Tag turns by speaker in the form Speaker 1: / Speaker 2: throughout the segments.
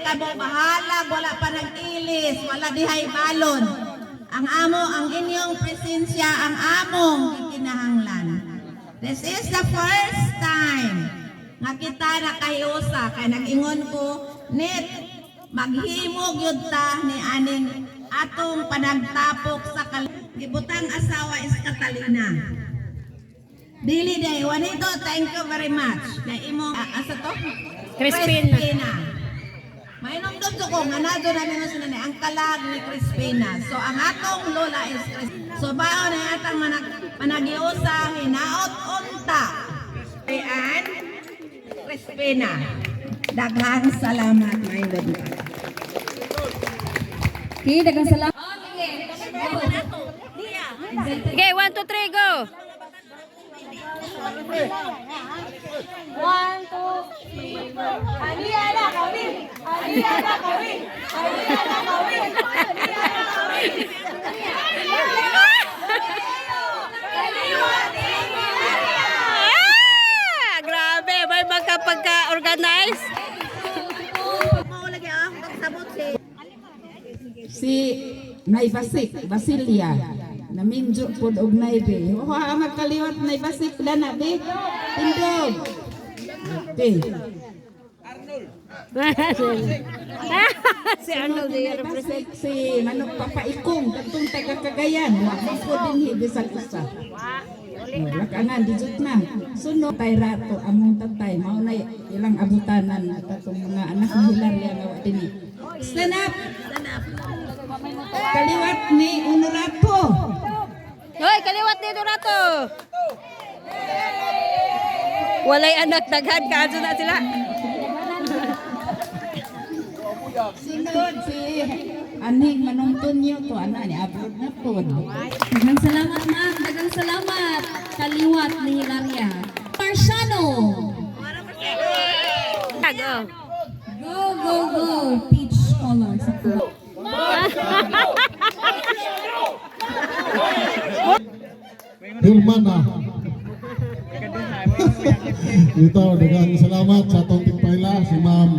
Speaker 1: kamo bahala, wala pa ng ilis, wala dihay balon. Ang inyong presensya, ang among kinahanglan. This is the first time nga kita nakahiusa, kay nag-ingon ko, net, maghimog yun ta ni aning atong panagtapok sa gibutang asawa is Catalina. Dili day, Juanito, thank you very much. Kay imo, asa to? Crispina. Mainom doon ko kung anado namin sa nanay, ang kalag ni Crispina. So, ang atong lola is Crispina. So, baon na atang managiusa, hinaot unta. Ayan, Crispina. Daghang salamat, my lola.
Speaker 2: Okay, daghang salamat.
Speaker 3: Okay, 1, 2, 3, go!
Speaker 2: 1, 2, 3, 4. Aliana kami! Aliana kami! Aliana kami! Aliana kami!
Speaker 3: Grabe, may magkapagka-organize.
Speaker 4: Si Nay Basilia na minjo pod og naibe. Wa magkaliwat Nay Basik dana be. Tindog. Okay.
Speaker 3: Si Arnold
Speaker 4: Nay Basik si Manok Papaikong katong taga Cagayan. Wa man po dinhi bisan usa. Lakangan dijut na. Sunod tay rato among tatay mao na ilang abutanan at atong mga anak ni Hilaria nga wa dinhi. Stand up. Kaliwat ni Honorato.
Speaker 3: Hoy, kaliwat dito na to. Walay anak daghan kaadto na sila.
Speaker 4: Sunod si Aning Manungtunyo to ana ni abroad na pod.
Speaker 2: Daghang salamat, ma'am. Daghang salamat. Kaliwat ni Hilaria. Marciano.
Speaker 3: Go.
Speaker 2: Go, go, go. Peach color sa pulo.
Speaker 5: Hirmana. Ito, daghang salamat sa atong tigpaila si Ma'am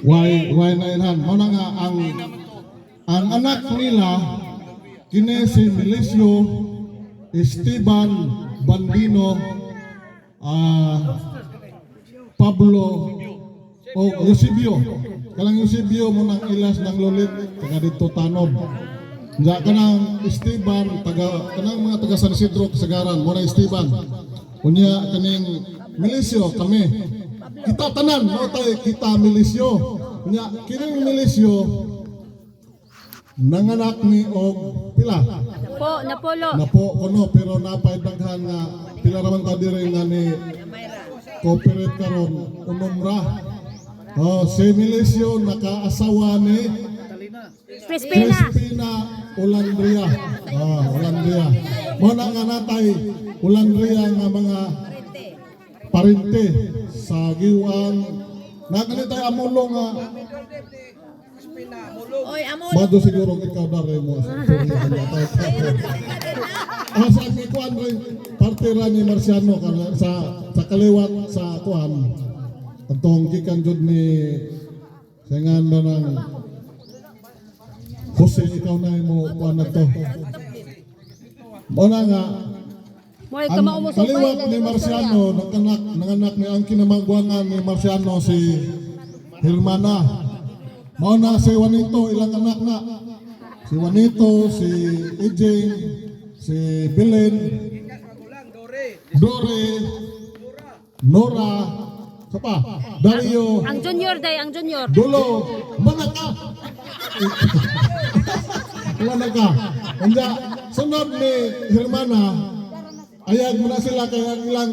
Speaker 5: why na ilhan. Mao na nga ang anak nila kini si Melisio Esteban Bandino Pablo o Eusebio. Kalang Eusebio mo nang ilas ng lolit taga dito Tanom. Nga kanang Esteban kanang mga taga San Isidro Kasagaran mo na Esteban. Unya kaning Melisio kami. Kita tanan mo tay kita Melisio. Unya kining Melisio nanganak ni og pila. Napo kuno pero napay daghan nga pila raman ta dire nga ni cooperate karon umumra. Si Melisio nakaasawa ni Crispina Ulandria. Ulandria. Muna nga natay Ulandria nga mga parente sa giwang naganitay amulo nga Mado siguro ikaw dare mo sa kuan rin parte ra ni Marciano sa kaliwat sa kuan atong gikan jud ni sengan na ng Jose ikaw na mo kuan na to muna nga ang kaliwat ni Marciano nanganak ni ang kinamagwangan ni Marciano si Hilmana. Mao na si Juanito ilang anak na. Si Juanito, si Ejeng, si Belen, Dore, Nora, sapa, Dario,
Speaker 3: Ang junior day, ang junior.
Speaker 5: Dulo, Manaka. Manaka. Anda sunod ni Hermana, ayag mo na sila kay ang ilang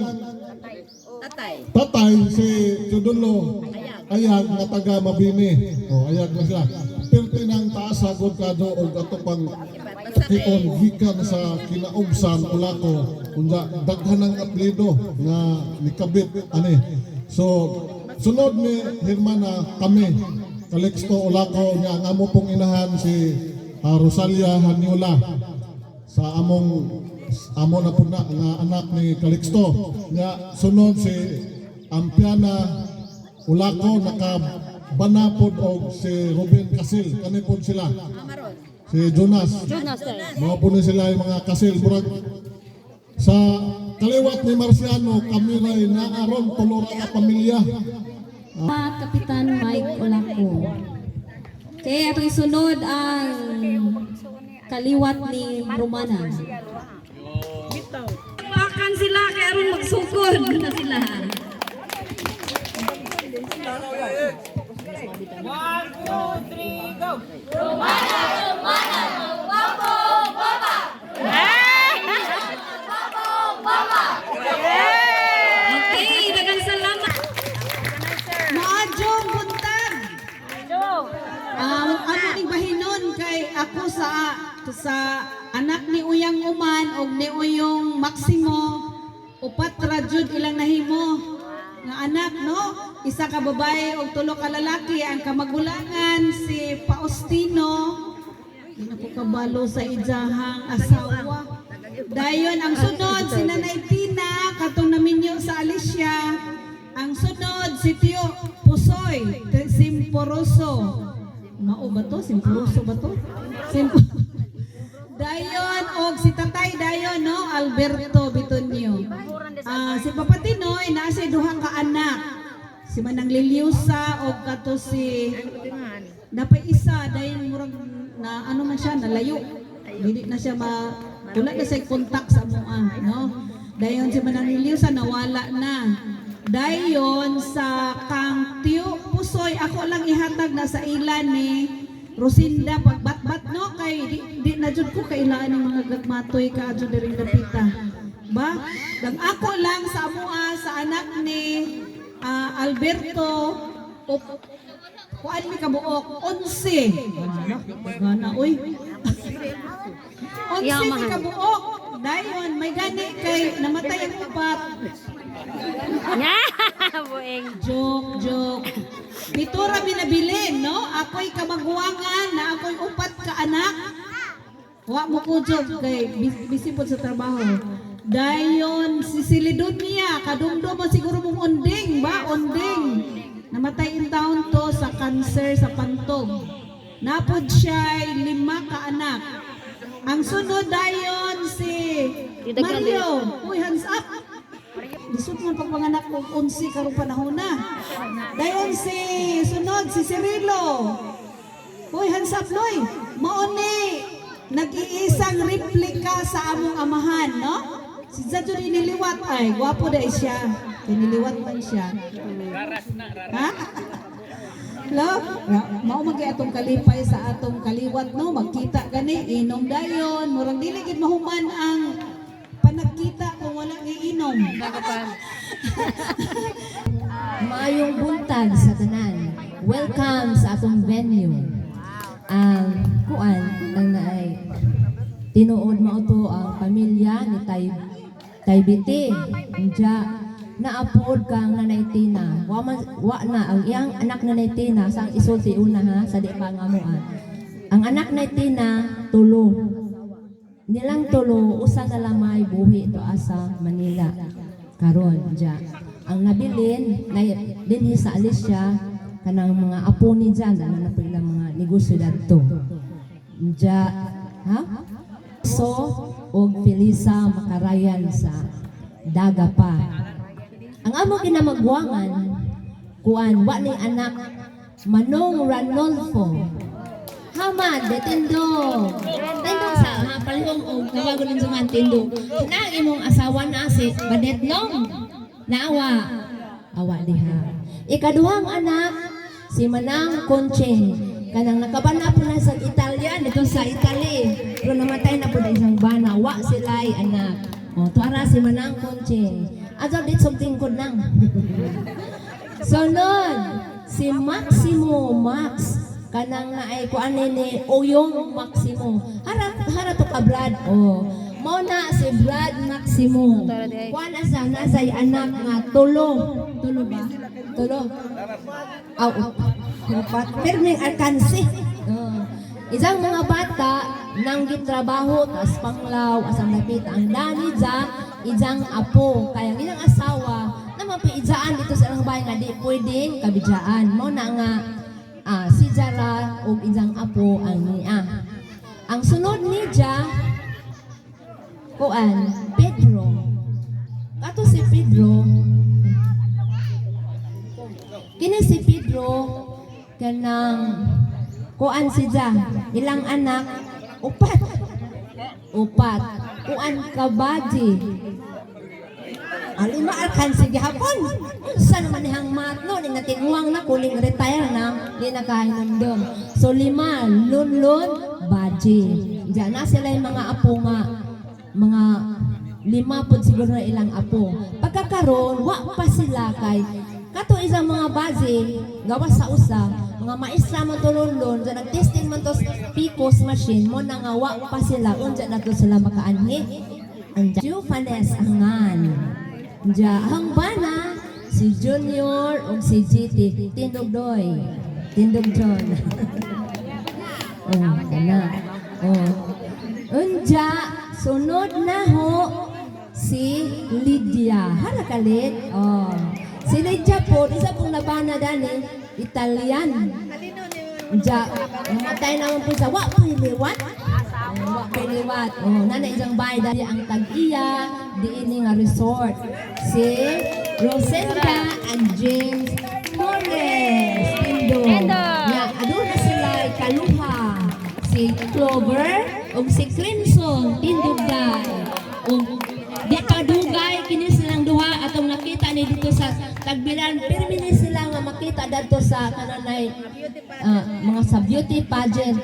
Speaker 5: tatay si Judulo. Ayag nga taga Mabini. Ayag na sila. Pirti ng taas agod kado o ato pang kion gikan sa kinaumsan ulako. Kunda daghan ng apelido nga nikabit ani. So sunod ni Hermana kami Calixto ulako nga ang amo pong inahan si Rosalia Haniola sa amo na po na nga anak ni Calixto. Nga sunod si Ampiana ulako nakabanapod og si Ruben Casil, kanipod sila. Si Jonas.
Speaker 3: Jonas tayo.
Speaker 5: Mga po na sila yung mga kasil. Murag, sa kaliwat ni Marciano, kami rin naaron tulor na pamilya.
Speaker 2: Kapitan Mike Olaco. Okay, atong isunod ang kaliwat ni Romana. Bakan sila kaya aron magsugod na sila. Okay, daghang salamat.
Speaker 1: Maadjong buntag. Ano ning bahinon kay ako sa anak ni Uyang Uman og ni Uyong Maximo upat ra jud ilang nahimo nga anak no, isa ka babae og tulo ka lalaki. Ang kamagulangan si Faustino, di na ko kabalo sa ijahang asawa. Dayon ang sunod si Nanay Tina katong naminyo sa Alicia. Ang sunod si Tio Pusoy Simporoso. Mao ba to? Simporoso ba to? Dayon og si Tatay dayon no, Alberto Bitonio. Si Papa Tinoy naa siya duhang ka anak. Si Manang Liliusa og kato si napay isa dayon murag na ano man siya nalayo. Dili na siya wala na siya kontak sa moa no. Dayon si Manang Liliusa nawala na. Dayon sa kang Tio Pusoy ako lang ihatag na sa ilan ni Rosinda pagbatbat no kay di na jud ko kailangan ng mga gagmatoy ka jud diri dapita ba lang ako lang sa amoa sa anak ni Alberto kuan mi kabuok 11 gana oy 11 mi kabuok dayon may gani kay namatay ang upat.
Speaker 3: Bueng.
Speaker 1: Joke. Pitura binabilin, no? Ako'y kamagwangan na ako'y upat ka anak. Wa mo ko joke kay busy po sa trabaho. Dayon si Silidonia, kadumdo mo siguro mong onding ba? Onding. Namatay in town to sa cancer sa pantog. Napod siya'y 5 ka anak. Ang sunod dayon si Mario. Uy, hands up. Lisod man pagpanganak ko 11 karong panahon na. Dayon si sunod si Cirilo. Hoy, hands up noy. Mao ni nag-iisang replika sa among amahan, no? Si Zadyo niliwat ay gwapo dai siya. Niliwat man siya. Ha? Lo, mao magi atong kalipay sa atong kaliwat no, magkita gani inom dayon, murag dili gid mahuman ang panagkita kung wala giinom.
Speaker 6: Maayong buntag sa tanan. Welcome sa atong venue. Ang kuan ang naay tinuod mao to ang pamilya ni Tay Biti. Unja naapod kang Nanay Tina. Wa na ang iyang anak Nanay Tina sang isulti una ha sa di pa nga mo. Ang anak Nanay Tina tulo. Nilang tulo usa na lamay buhi to asa Manila. Karon ja. Ang nabilin na dinhi sa Alicia kanang mga apo ni Jan na napila mga negosyo dadto. Ja ha? So og Felisa makarayan sa daga pa. Ang amo kinamagwangan kuan wa ni anak Manong Ranolfo. Hamad detendo. Tendong sa ha palihong og nawago nin suman tendo. Nang imong asawa na si Badetnong. Naawa. Awa diha. Ikaduhang anak si Manang Concheng. Kanang nakabana po na sa Italian dito sa Italy. Pero namatay na po na isang bana. Wa sila'y anak. O, tuara si Manang Concheng. Ajaw dit something good lang. So nun, si Maximo Max. Kanang na ay kuan ni Uyong Maximo. Hara to ka Brad. O, mo na si Brad Maximo. Kuan asa nasay anak nga tulo. Tulo ba? Tulo. Aw. Pero may alkansi. Isang mga bata nang gitrabaho tas panglaw asang napita ang dani ja ijang apo kaya ilang asawa na mapiidzaan dito sa ilang bahay nga di pwedeng kabidyaan. Mo na nga si Jara o ilang apo ang niya. Ang sunod ni Ja, kuan, Pedro. Kato si Pedro, kini si Pedro, kanang kuan si Ja, ilang anak, upat. Kuan kabaji. Alima alkan sige hapon. Unsa naman nihang matno ni natinguang na kuling retire na di nakahinumdum. So 5 lunlun baji. Diyan na sila yung mga apo nga mga 5 pod siguro na ilang apo. Pagkakaroon wa pa sila kay kato isang mga baji gawas sa usa mga maestra man tulundon sa nagtesting man to PCOS machine mo na nga wa pa sila unsa na to sila makaanhi. Andiyo panes angan. Diya ang bana si Junior o si GT Tindog Doy. Tindog John. Oh, kana. Oh. Unja sunod na ho si Lydia. Hala kalit. Oh. Si Lydia po, isa pong nabana dani, Italian. Unja, matay naman po sa wapiliwat. Wapiliwat. Oh, nana isang bahay dali ang tag-iya, diini nga resort. Si Rosenda and James Torres. Tindo. Ya, adun na sila ikaluha. Si Clover o si Crimson. Tindugay. O di padugay kini silang duha atong nakita ni dito sa Tagbilan. Pirmini sila nga makita dito sa kananay mga sa beauty pageant.